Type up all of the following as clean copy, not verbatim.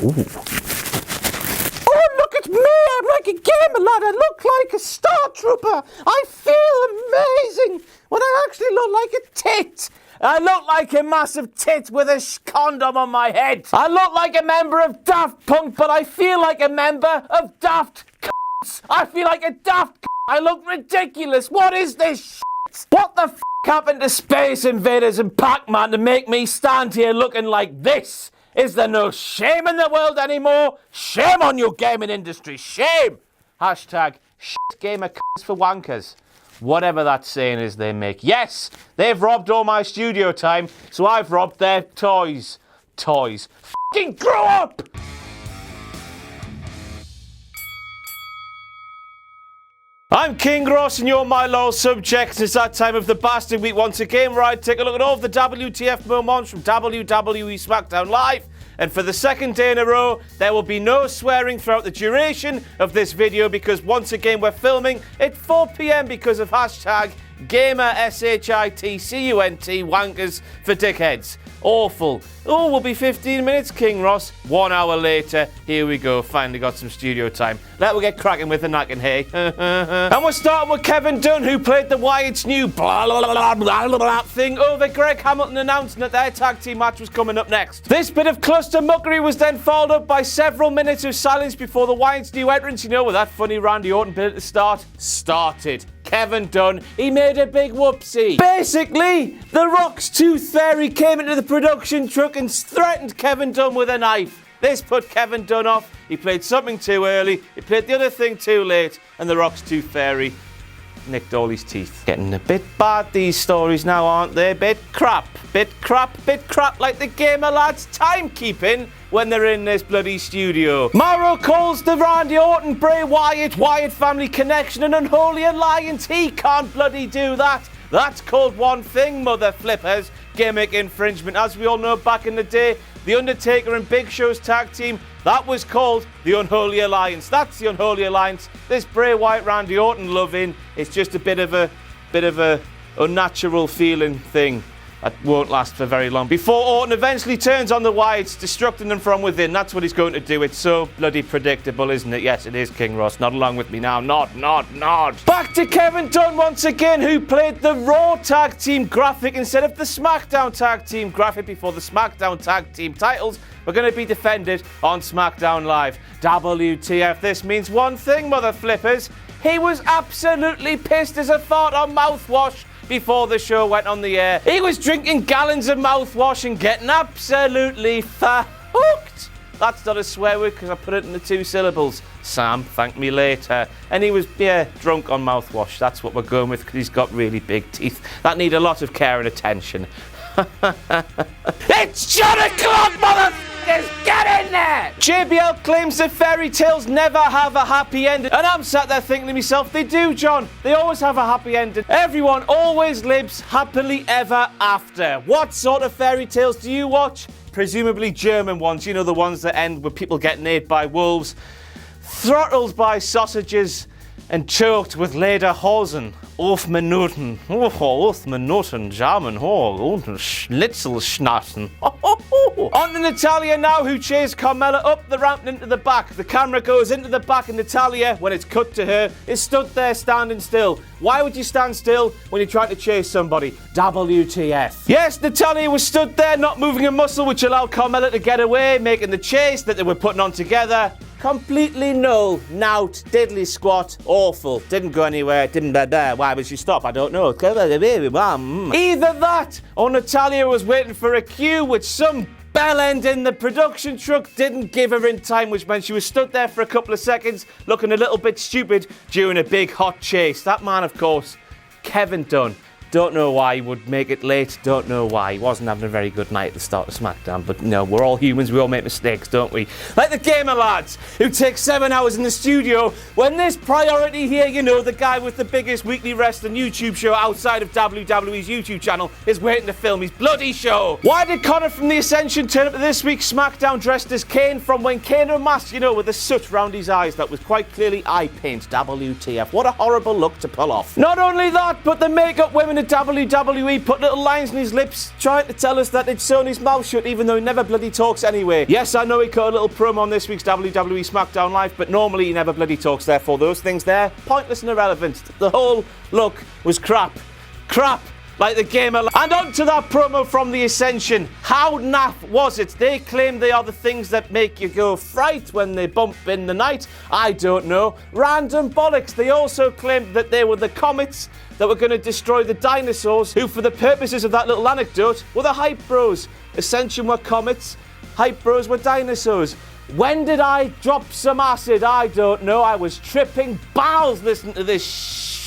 Ooh. Oh, look at me! I'm like a gamer lad. I look like a Star Trooper. I feel amazing when I actually look like a tit. I look like a massive tit with a condom on my head. I look like a member of Daft Punk, but I feel like a member of Daft C***s. I feel like a Daft C***. I look ridiculous. What is this shit? What the f*** happened to Space Invaders and Pac-Man to make me stand here looking like this? Is there no shame in the world anymore? Shame on you, gaming industry. Shame. Hashtag shit gamer c***s for wankers. Whatever that saying is they make. Yes, they've robbed all my studio time, so I've robbed their toys. Toys. Fucking grow up! I'm King Ross and you're my loyal subjects. It's that time of the bastard week once again where I take a look at all of the WTF Moments from WWE SmackDown Live. And for the second day in a row, there will be no swearing throughout the duration of this video because once again we're filming at 4 PM because of hashtag gamer SHITCUNT wankers for dickheads. Awful. Oh, we'll be 15 minutes, King Ross. 1 hour later, here we go. Finally got some studio time. Let's get cracking with the knacking, hey. And we're starting with Kevin Dunn, who played the Wyatt's new blah, blah, blah, blah, blah, blah thing over Greg Hamilton announcing that their tag team match was coming up next. This bit of cluster muckery was then followed up by several minutes of silence before the Wyatt's new entrance, you know, with that funny Randy Orton bit at the start, started. Kevin Dunn, he made a big whoopsie. Basically, the Rock's Tooth Fairy came into the production truck and threatened Kevin Dunn with a knife. This put Kevin Dunn off. He played something too early, he played the other thing too late, and the Rock's Tooth Fairy nicked all his teeth. Getting a bit bad, these stories now, aren't they? Bit crap like the gamer lads' timekeeping when they're in this bloody studio. Mauro calls the Randy Orton, Bray Wyatt family connection an unholy alliance. He can't bloody do that. That's called one thing, mother flippers. Gimmick infringement. As we all know, back in the day, The Undertaker and Big Show's tag team, that was called the Unholy Alliance. That's the Unholy Alliance. This Bray Wyatt, Randy Orton loving, it's just a bit of a unnatural feeling thing that won't last for very long. Before Orton eventually turns on the Wyatts, destructing them from within. That's what he's going to do. It's so bloody predictable, isn't it? Yes, it is, King Ross. Nod along with me now. Nod. Back to Kevin Dunn once again, who played the Raw tag team graphic instead of the SmackDown tag team graphic before the SmackDown tag team titles were going to be defended on SmackDown Live. WTF, this means one thing, mother flippers. He was absolutely pissed as a fart on mouthwash before the show went on the air. He was drinking gallons of mouthwash and getting absolutely hooked. That's not a swear word because I put it in the 2 syllables. Sam, thank me later. And he was, drunk on mouthwash. That's what we're going with because he's got really big teeth that need a lot of care and attention. It's John o'clock, motherfuckers! Get in there! JBL claims that fairy tales never have a happy ending. And I'm sat there thinking to myself, they do, John. They always have a happy ending. Everyone always lives happily ever after. What sort of fairy tales do you watch? Presumably German ones. You know, the ones that end with people getting ate by wolves, throttled by sausages, and choked with lederhosen. 11 Minuten. 11 Minuten. German. Schnitzelschnatzen. On to Natalya now, who chased Carmella up the ramp and into the back. The camera goes into the back and Natalya, when it's cut to her, is stood there standing still. Why would you stand still when you're trying to chase somebody? WTF. Yes, Natalya was stood there, not moving a muscle, which allowed Carmella to get away, making the chase that they were putting on together completely null, nout, diddly squat, awful. Didn't go anywhere, didn't blah. Why would she stop? I don't know. Either that, or Natalya was waiting for a cue, which some bellend in the production truck didn't give her in time, which meant she was stood there for a couple of seconds, looking a little bit stupid during a big hot chase. That man, of course, Kevin Dunn. Don't know why he would make it late. Don't know why. He wasn't having a very good night at the start of SmackDown. But no, we're all humans. We all make mistakes, don't we? Like the gamer lads who take 7 hours in the studio when this priority here, you know, the guy with the biggest weekly wrestling YouTube show outside of WWE's YouTube channel is waiting to film his bloody show. Why did Connor from the Ascension turn up to this week's SmackDown dressed as Kane from when Kane unmasked, you know, with the soot round his eyes that was quite clearly eye paint? WTF. What a horrible look to pull off. Not only that, but the makeup women claiming that WWE put little lines in his lips, trying to tell us that it's sewn his mouth shut, even though he never bloody talks anyway. Yes, I know he cut a little promo on this week's WWE SmackDown Live, but normally he never bloody talks, therefore those things there, pointless and irrelevant. The whole look was crap. Crap! Like the game of... And on to that promo from the Ascension. How naff was it? They claim they are the things that make you go fright when they bump in the night. I don't know. Random bollocks. They also claimed that they were the comets that were going to destroy the dinosaurs, who, for the purposes of that little anecdote, were the hype bros. Ascension were comets, hype bros were dinosaurs. When did I drop some acid? I don't know. I was tripping balls listening to this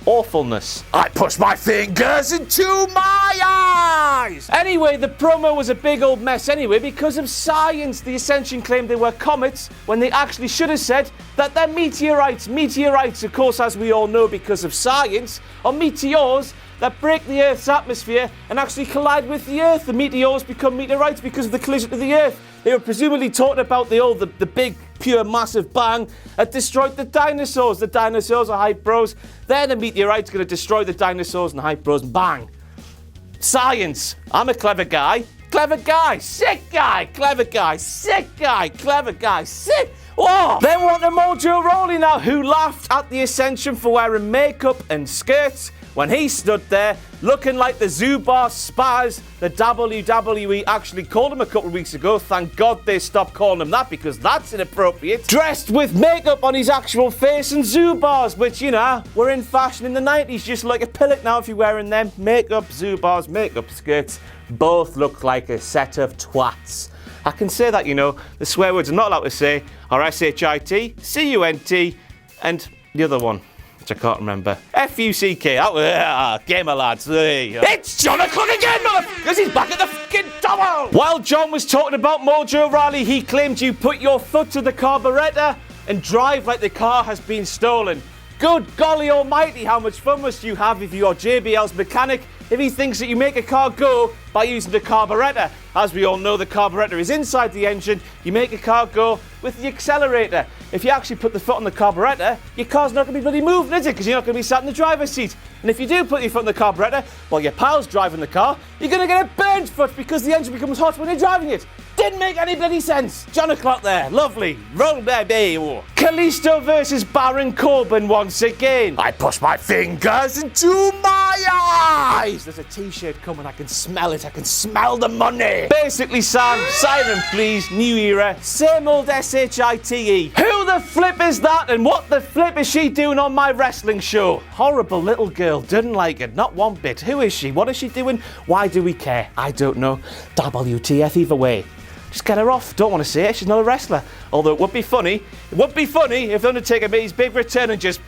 awfulness. I push my fingers into my eyes! Anyway, the promo was a big old mess anyway because of science. The Ascension claimed they were comets when they actually should have said that they're meteorites. Meteorites, of course, as we all know because of science, are meteors that break the Earth's atmosphere and actually collide with the Earth. The meteors become meteorites because of the collision to the Earth. They were presumably talking about the big, pure, massive bang that destroyed the dinosaurs. The dinosaurs are hype bros. Then the meteorite's going to destroy the dinosaurs and the hype bros and bang. Science. I'm a clever guy. Clever guy. Sick guy. Clever guy. Sick guy. Clever guy. Sick. Whoa. Then want a Mojo Rawley now, who laughed at the Ascension for wearing makeup and skirts when he stood there looking like the Zubar spaz the WWE actually called him a couple of weeks ago. Thank God they stopped calling him that because that's inappropriate. Dressed with makeup on his actual face and Zubars, which, you know, were in fashion in the 90s. Just like a pillock now if you're wearing them. Makeup, Zubars, makeup skirts, both look like a set of twats. I can say that, you know. The swear words I'm not allowed to say are S-H-I-T, C-U-N-T, and the other one, which I can't remember. F-U-C-K. Gamer lads. It's John O'Clock again, because he's back at the fucking double. While John was talking about Mojo Rawley, he claimed you put your foot to the carburetor and drive like the car has been stolen. Good golly almighty, how much fun must you have if you're JBL's mechanic if he thinks that you make a car go by using the carburetor. As we all know, the carburetor is inside the engine. You make a car go with the accelerator. If you actually put the foot on the carburetor, your car's not going to be bloody moving, is it? Because you're not going to be sat in the driver's seat. And if you do put your foot on the carburetor while your pal's driving the car, you're going to get a burnt foot because the engine becomes hot when you're driving it. Didn't make any bloody sense. John O'Clock there. Lovely. Roll baby. Kalisto versus Baron Corbin once again. I push my fingers into my eyes. There's a t-shirt coming. I can smell it. I can smell the money. Basically, Sam, siren please, new era, same old S-H-I-T-E. Who the flip is that and what the flip is she doing on my wrestling show? Horrible little girl. Didn't like it. Not one bit. Who is she? What is she doing? Why do we care? I don't know. WTF either way. Just get her off. Don't want to see it. She's not a wrestler. Although it would be funny. It would be funny if The Undertaker made his big return and just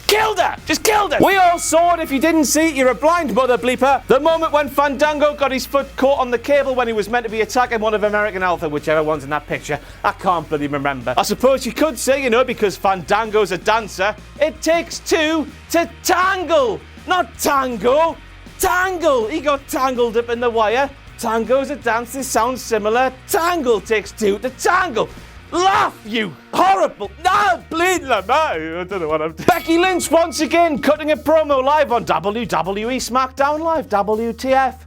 killed her! Just killed her! We all saw it. If you didn't see it, you're a blind mother bleeper. The moment when Fandango got his foot caught on the cable when he was meant to be attacking one of American Alpha, whichever one's in that picture. I can't bloody remember. I suppose you could say, you know, because Fandango's a dancer, it takes two to tangle. Not tango. Tangle! He got tangled up in the wire. Tango's a dance, this sounds similar. Tangle takes two to tangle. Laugh, you horrible... No, bleed, I don't know what I'm doing. Becky Lynch once again cutting a promo live on WWE SmackDown Live. WTF.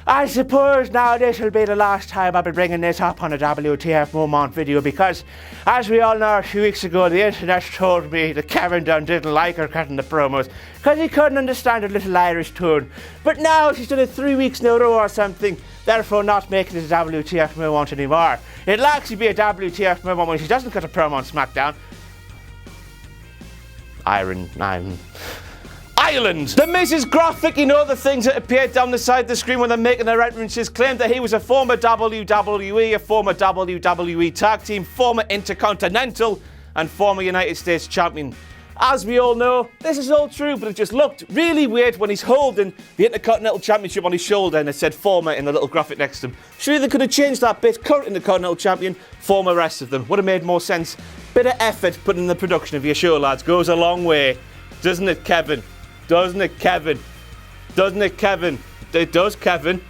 I suppose now this will be the last time I'll be bringing this up on a WTF Moment video because, as we all know, a few weeks ago the internet told me that Kevin Dunn didn't like her cutting the promos because he couldn't understand her little Irish tone. But now she's done it 3 weeks in a row or something, therefore not making it a WTF Moment anymore. It'll actually be a WTF Moment when she doesn't cut a promo on SmackDown. Ireland. The Miz's graphic, you know, the things that appear down the side of the screen when they're making their entrances, claimed that he was a former WWE, a former WWE Tag Team, former Intercontinental, and former United States Champion. As we all know, this is all true, but it just looked really weird when he's holding the Intercontinental Championship on his shoulder and it said former in the little graphic next to him. Surely they could have changed that bit, current Intercontinental Champion, former rest of them. Would have made more sense. Bit of effort put in the production of your show, lads, goes a long way. Doesn't it, Kevin? Doesn't it, Kevin? Doesn't it, Kevin? It does, Kevin.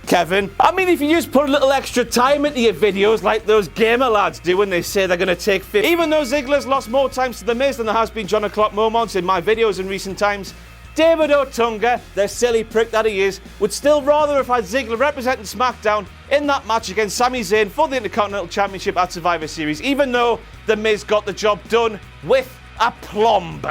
Kevin. I mean, if you just put a little extra time into your videos like those gamer lads do when they say they're going to take 50. Even though Ziggler's lost more times to The Miz than there has been John O'Clock moments in my videos in recent times, David Otunga, the silly prick that he is, would still rather have had Ziggler representing SmackDown in that match against Sami Zayn for the Intercontinental Championship at Survivor Series, even though The Miz got the job done with aplomb.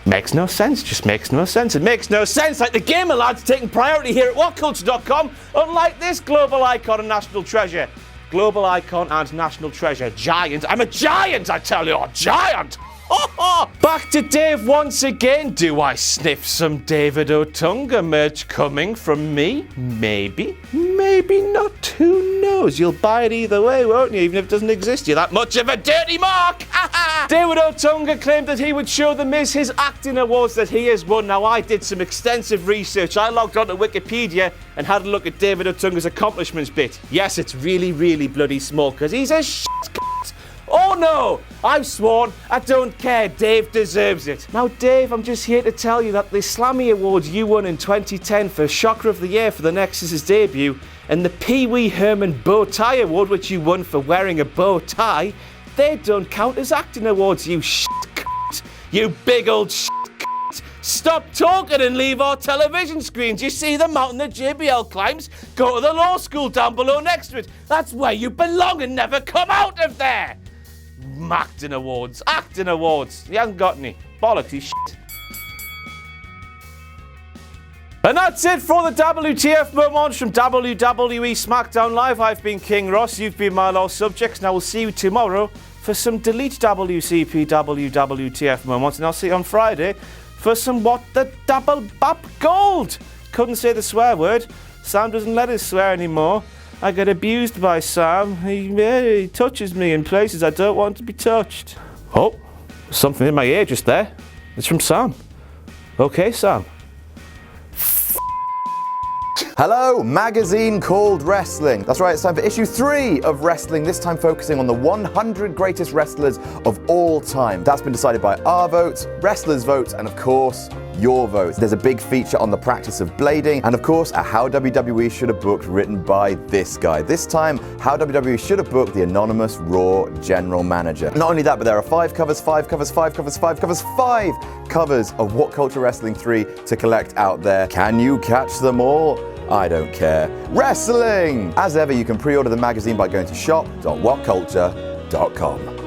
Makes no sense, just makes no sense. It makes no sense, like the gamer lads taking priority here at WhatCulture.com, unlike this global icon and national treasure. Global icon and national treasure. Giant. I'm a giant, I tell you, a giant! Back to Dave once again. Do I sniff some David Otunga merch coming from me? Maybe. Maybe not. Who knows? You'll buy it either way, won't you? Even if it doesn't exist. You're that much of a dirty mark! David Otunga claimed that he would show The Miz his acting awards that he has won. Now, I did some extensive research. I logged onto Wikipedia and had a look at David Otunga's accomplishments bit. Yes, it's really, really bloody small because he's a shit cunt. Oh no! I've sworn I don't care. Dave deserves it. Now, Dave, I'm just here to tell you that the Slammy Awards you won in 2010 for Shocker of the Year for the Nexus's debut, and the Pee Wee Herman Bow Tie Award, which you won for wearing a bow tie, they don't count as acting awards, you shit cunt. You big old shit cunt. Stop talking and leave our television screens. You see the mountain that JBL climbs? Go to the law school down below next to it. That's where you belong and never come out of there. Acting awards. He hasn't got any. Bollocks, he's shit. And that's it for the WTF Moments from WWE SmackDown Live. I've been King Ross, you've been my lost subjects, and I will see you tomorrow for some Delete WCP WTF Moments, and I'll see you on Friday for some What the Double Bap Gold. Couldn't say the swear word. Sam doesn't let us swear anymore. I get abused by Sam. He touches me in places I don't want to be touched. Oh, something in my ear just there. It's from Sam. Okay, Sam. Hello, magazine called Wrestling. That's right, it's time for issue 3 of Wrestling, this time focusing on the 100 greatest wrestlers of all time. That's been decided by our votes, wrestlers' votes, and of course, your votes. There's a big feature on the practice of blading, and of course, a How WWE Should Have Booked written by this guy. This time, How WWE Should Have Booked the anonymous Raw general manager. Not only that, but there are 5 covers of WhatCulture Wrestling 3 to collect out there. Can you catch them all? I don't care. Wrestling! As ever, you can pre-order the magazine by going to shop.whatculture.com.